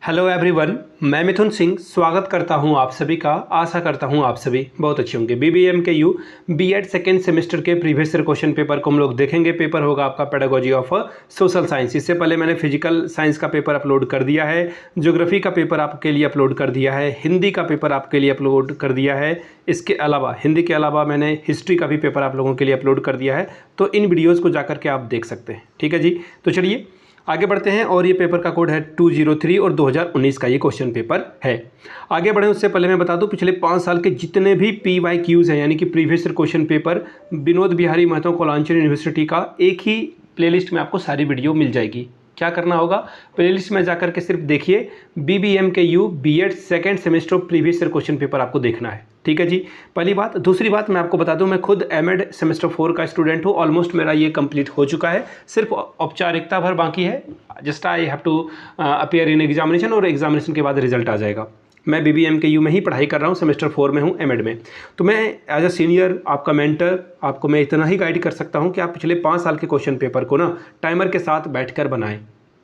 Hello everyone, मैं मिथुन सिंह स्वागत करता हूं आप सभी का। आशा करता हूं आप सभी बहुत अच्छे होंगे। BBMKU बीएड सेकेंड सेमेस्टर के प्रीवियस ईयर क्वेश्चन पेपर को हम लोग देखेंगे। पेपर होगा आपका पेडागोजी ऑफ सोशल साइंस। इससे पहले मैंने फिजिकल साइंस का पेपर अपलोड कर दिया है, ज्योग्राफी का पेपर आपके लिए अपलोड कर दिया है, हिंदी का पेपर आपके लिए अपलोड कर दिया है। इसके अलावा हिंदी के अलावा मैंने हिस्ट्री का भी पेपर आप लोगों के लिए अपलोड कर दिया है। तो इन वीडियोज़ को जाकर के आप देख सकते हैं। ठीक है जी, तो चलिए आगे बढ़ते हैं। और ये पेपर का कोड है 203 और 2019 का ये क्वेश्चन पेपर है। आगे बढ़ें उससे पहले मैं बता दूं, पिछले 5 साल के जितने भी PYQs हैं यानी कि previous year question paper, Vinod Bihari Mahato Koylanchal university का एक ही प्लेलिस्ट में आपको सारी वीडियो मिल जाएगी। क्या करना होगा, प्लेलिस्ट में जाकर के सिर्फ देखिए BBMKU B Ed second semester previous year question paper आपको देखना है। ठीक है जी, पहली बात। दूसरी बात मैं आपको बता दूं, मैं खुद एमएड सेमेस्टर 4 का स्टूडेंट हूं। ऑलमोस्ट मेरा ये कंप्लीट हो चुका है, सिर्फ औपचारिकता भर बाकी है। Just I have to appear in examination और एग्जामिनेशन के बाद रिजल्ट आ जाएगा। मैं BBMKU में ही पढ़ाई कर रहा हूँ, सेमेस्टर 4 में हूँ एमएड में। तो मैं एज अ सीनियर आपका मेंटर आपको मैं इतना ही गाइड कर सकता हूँ कि आप पिछले 5 साल के क्वेश्चन पेपर को ना टाइमर के साथ बैठकर बनाएं।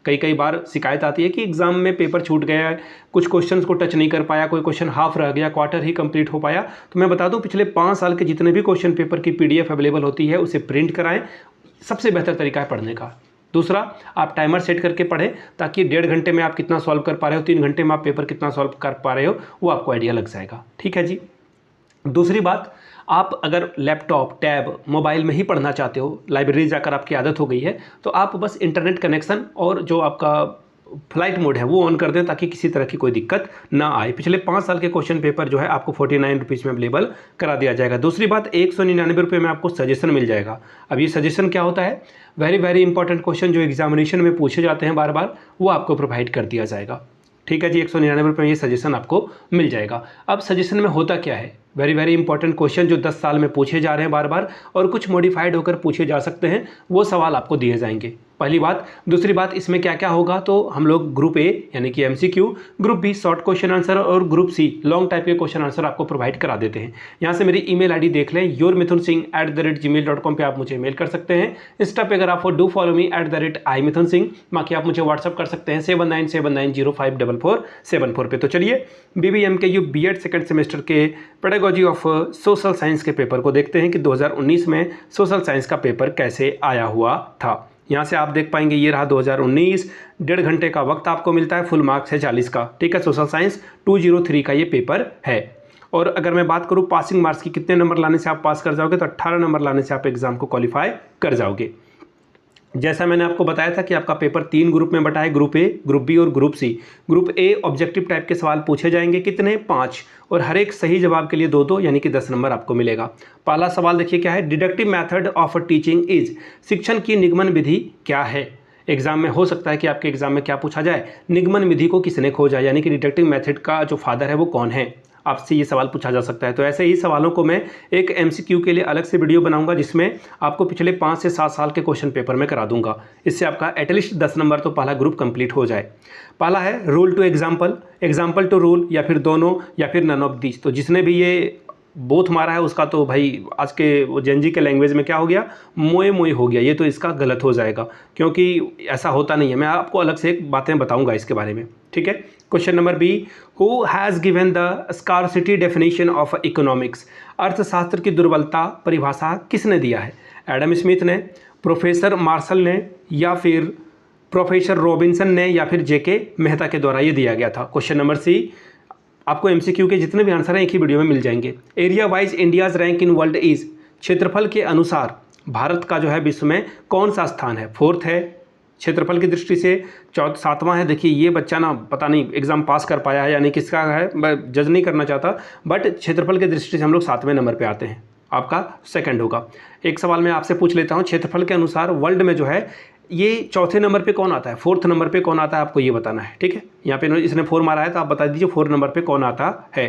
कई बार शिकायत आती है कि एग्ज़ाम में पेपर छूट गया है, कुछ क्वेश्चंस को टच नहीं कर पाया, कोई क्वेश्चन हाफ रह गया, क्वार्टर ही कंप्लीट हो पाया। तो मैं बता दूं, पिछले 5 साल के जितने भी क्वेश्चन पेपर की PDF अवेलेबल होती है उसे प्रिंट कराएं। सबसे बेहतर तरीका है पढ़ने का। दूसरा, आप टाइमर सेट करके पढ़ें ताकि 1.5 घंटे में आप कितना सॉल्व कर पा रहे हो, 3 घंटे में आप पेपर कितना सॉल्व कर पा रहे हो, वो आपको आइडिया लग जाएगा। ठीक है जी। दूसरी बात, आप अगर लैपटॉप, टैब, मोबाइल में ही पढ़ना चाहते हो, लाइब्रेरी जाकर आपकी आदत हो गई है, तो आप बस इंटरनेट कनेक्शन और जो आपका फ्लाइट मोड है वो ऑन कर दें ताकि किसी तरह की कोई दिक्कत ना आए। पिछले 5 साल के क्वेश्चन पेपर जो है आपको 49 रुपीज़ में अवेलेबल करा दिया जाएगा। दूसरी बात, 199 रुपये में आपको सजेशन मिल जाएगा। अब ये सजेशन क्या होता है, वेरी इंपॉर्टेंट क्वेश्चन जो एग्जामिनेशन में पूछे जाते हैं बार बार, वो आपको प्रोवाइड कर दिया जाएगा। ठीक है जी, 199 रुपये में ये सजेशन आपको मिल जाएगा। अब सजेशन में होता क्या है, वेरी इंपॉर्टेंट क्वेश्चन जो 10 साल में पूछे जा रहे हैं बार बार और कुछ मॉडिफाइड होकर पूछे जा सकते हैं, वो सवाल आपको दिए जाएंगे। पहली बात। दूसरी बात, इसमें क्या क्या होगा, तो हम लोग ग्रुप A यानी कि MCQ, group B short question answer और ग्रुप C लॉन्ग टाइप के क्वेश्चन आंसर आपको प्रोवाइड करा देते हैं। यहाँ से मेरी ईमेल आईडी देख लें, yourmithunsingh@gmail.com पे आप मुझे मेल कर सकते हैं। इंस्टा पे अगर आप डू फॉलो मी @imithunsingh, बाकी आप मुझे व्हाट्सअप कर सकते हैं 7979054474 पे। तो चलिए BBMKU बीएड सेकेंड सेमेस्टर के पेडागोजी ऑफ सोशल साइंस के पेपर को देखते हैं कि 2019 में सोशल साइंस का पेपर कैसे आया हुआ था। यहाँ से आप देख पाएंगे, ये रहा 2019। 1.5 घंटे का वक्त आपको मिलता है, फुल मार्क्स है 40 का। ठीक है, सोशल साइंस 203 का ये पेपर है। और अगर मैं बात करूँ पासिंग मार्क्स की, कितने नंबर लाने से आप पास कर जाओगे, तो 18 नंबर लाने से आप एग्जाम को क्वालिफाई कर जाओगे। जैसा मैंने आपको बताया था कि आपका पेपर 3 ग्रुप में बटा है, ग्रुप A, ग्रुप B और group C। Group A objective type के सवाल पूछे जाएंगे, कितने, 5, और हर एक सही जवाब के लिए 2-2 यानी कि 10 नंबर आपको मिलेगा। पहला सवाल देखिए क्या है, deductive method of teaching is, शिक्षण की निगमन विधि क्या है। एग्जाम में हो सकता है कि आपके एग्जाम में क्या पूछा जाए, निगमन विधि को किसने खोजा, यानी कि डिडक्टिव मेथड का जो फादर है वो कौन है, आपसे ये सवाल पूछा जा सकता है। तो ऐसे ही सवालों को मैं एक MCQ के लिए अलग से वीडियो बनाऊंगा जिसमें आपको पिछले 5 से 7 साल के क्वेश्चन पेपर में करा दूंगा। इससे आपका एटलीस्ट 10 नंबर तो पहला ग्रुप कंप्लीट हो जाए। पहला है rule to example, example to rule, या फिर दोनों, या फिर नन ऑफ दीज। तो जिसने भी ये बोथ मारा है उसका तो भाई आज के जेनजी के लैंग्वेज में क्या हो गया, मोए मोए हो गया। ये तो इसका गलत हो जाएगा क्योंकि ऐसा होता नहीं है। मैं आपको अलग से बातें बताऊंगा इसके बारे में। ठीक है, question number B, who has given the scarcity definition of economics, अर्थशास्त्र की दुर्बलता परिभाषा किसने दिया है, एडम स्मिथ ने, प्रोफेसर मार्शल ने, या फिर प्रोफेसर रॉबिन्सन ने, या फिर JK मेहता के द्वारा ये दिया गया था। क्वेश्चन नंबर C, आपको MCQ के जितने भी आंसर हैं एक ही वीडियो में मिल जाएंगे। Area wise India's rank in world is, क्षेत्रफल के अनुसार भारत का जो है विश्व में कौन सा स्थान है, 4th है। क्षेत्रफल की दृष्टि से 7वां है। देखिए ये बच्चा ना पता नहीं एग्जाम पास कर पाया है यानी किसका है, मैं जज नहीं करना चाहता, बट क्षेत्रफल की दृष्टि से हम लोग 7वें नंबर पे आते हैं, आपका 2nd होगा। एक सवाल मैं आपसे पूछ लेता हूँ, क्षेत्रफल के अनुसार वर्ल्ड में जो है ये 4थे नंबर पे कौन आता है, 4th नंबर पे कौन आता है, आपको ये बताना है। ठीक है, यहाँ पे इसने 4 मारा है तो आप बता दीजिए 4 नंबर पे कौन आता है।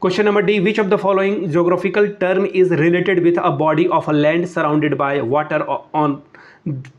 Question number D, which of the following geographical term is related with a body of a land surrounded by water on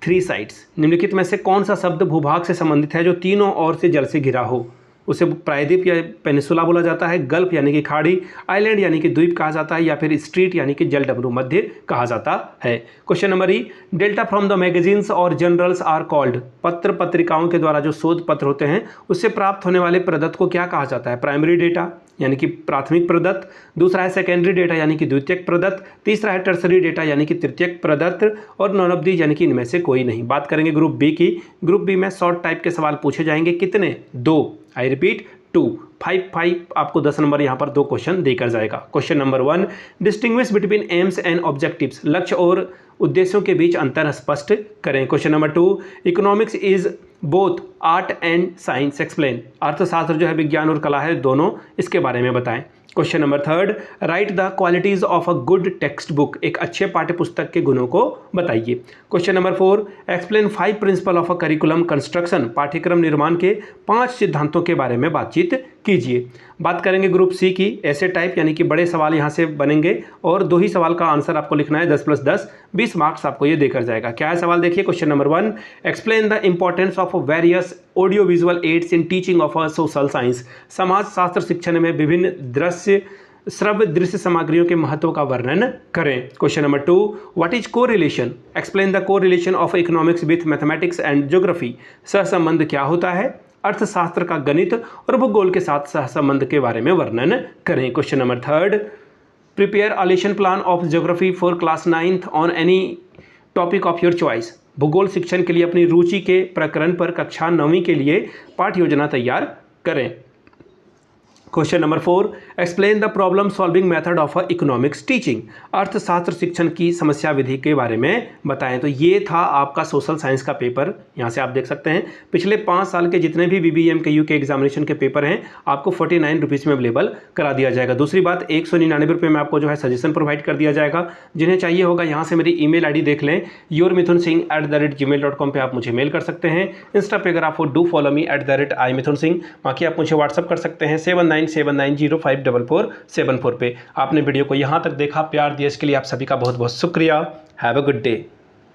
3 sides, निम्नलिखित में से कौन सा शब्द भूभाग से संबंधित है जो तीनों ओर से जल से घिरा हो। उसे प्रायद्वीप या पेनिसुला बोला जाता है, गल्फ यानी कि खाड़ी, आइलैंड यानी कि द्वीप कहा जाता है, या फिर स्ट्रीट यानी कि जलडमरू मध्य कहा जाता है। Question number E, delta from the magazines और जर्नल्स आर कॉल्ड, पत्र पत्रिकाओं के द्वारा जो शोध पत्र होते हैं उससे प्राप्त होने वाले प्रदत्त को क्या कहा जाता है? प्राइमरी डेटा यानी कि प्राथमिक प्रदत्त, दूसरा है सेकेंडरी डेटा यानी कि द्वितीयक प्रदत्त, तीसरा है टर्सरी डेटा यानी कि तृतीयक प्रदत्त, और नॉन ऑफ दीज यानी कि इनमें से कोई नहीं। बात करेंगे ग्रुप बी की। ग्रुप बी में शॉर्ट टाइप के सवाल पूछे जाएंगे, कितने? 2, आई रिपीट 2, 5 आपको 10 नंबर यहाँ पर 2 क्वेश्चन देकर जाएगा। Question number 1, distinguish between AIIMS and objectives, लक्ष्य और उद्देश्यों के बीच अंतर स्पष्ट करें। Question number 2, economics is both art and science, explain, अर्थशास्त्र जो है विज्ञान और कला है, दोनों, इसके बारे में बताएं। Question number 3, right the qualities of a good text book, एक अच्छे पाठ्य पुस्तक के गुणों को बताइए। Question number 4, explain 5 principle of a curriculum construction, पाठ्यक्रम निर्माण के 5 सिद्धांतों के बारे में बातचीत कीजिए। बात करेंगे ग्रुप सी की। ऐसे टाइप यानी कि बड़े सवाल यहाँ से बनेंगे और 2 ही सवाल का आंसर आपको लिखना है, 10 + 10 20 मार्क्स आपको ये देकर जाएगा। क्या है सवाल देखिए। Question number 1, explain the importance of various audio visual aids in teaching of a social science, समाज शास्त्र शिक्षण में विभिन्न श्रव्य दृश्य सामग्रियों के महत्व का वर्णन करें। Question number 2, what is correlation, explain the correlation of economics with mathematics and geography, सहसंबंध क्या होता है? अर्थशास्त्र का गणित और भूगोल के साथ सहसंबंध के बारे में वर्णन करें। Question number 3, prepare a lesson plan of geography for class 9th on any topic of your choice, भूगोल शिक्षण के लिए अपनी रुचि के प्रकरण पर कक्षा 9वीं के लिए पाठ्य योजना तैयार करें। Question number 4, explain the problem solving method of economics teaching, अर्थशास्त्र शिक्षण की समस्या विधि के बारे में बताएं। तो ये था आपका सोशल साइंस का पेपर। यहाँ से आप देख सकते हैं पिछले 5 साल के जितने भी BBMKU के एग्जामिनेशन के पेपर हैं आपको 49 रुपीज़ में अवेलेबल करा दिया जाएगा। दूसरी बात, 199 रुपये में आपको जो है सजेशन प्रोवाइड कर दिया जाएगा। जिन्हें चाहिए होगा यहाँ से मेरी email ID देख लें, yourmithunsingh@gmail.com पर आप मुझे मेल कर सकते हैं। इंस्टा पे अगर आप डू फॉलो मी @imithunsingh, बाकी आप मुझे व्हाट्सअप कर सकते हैं 7979054474 पे। आपने वीडियो को यहाँ तक देखा, प्यार दिया, इसके लिए आप सभी का बहुत बहुत शुक्रिया। Have a good day.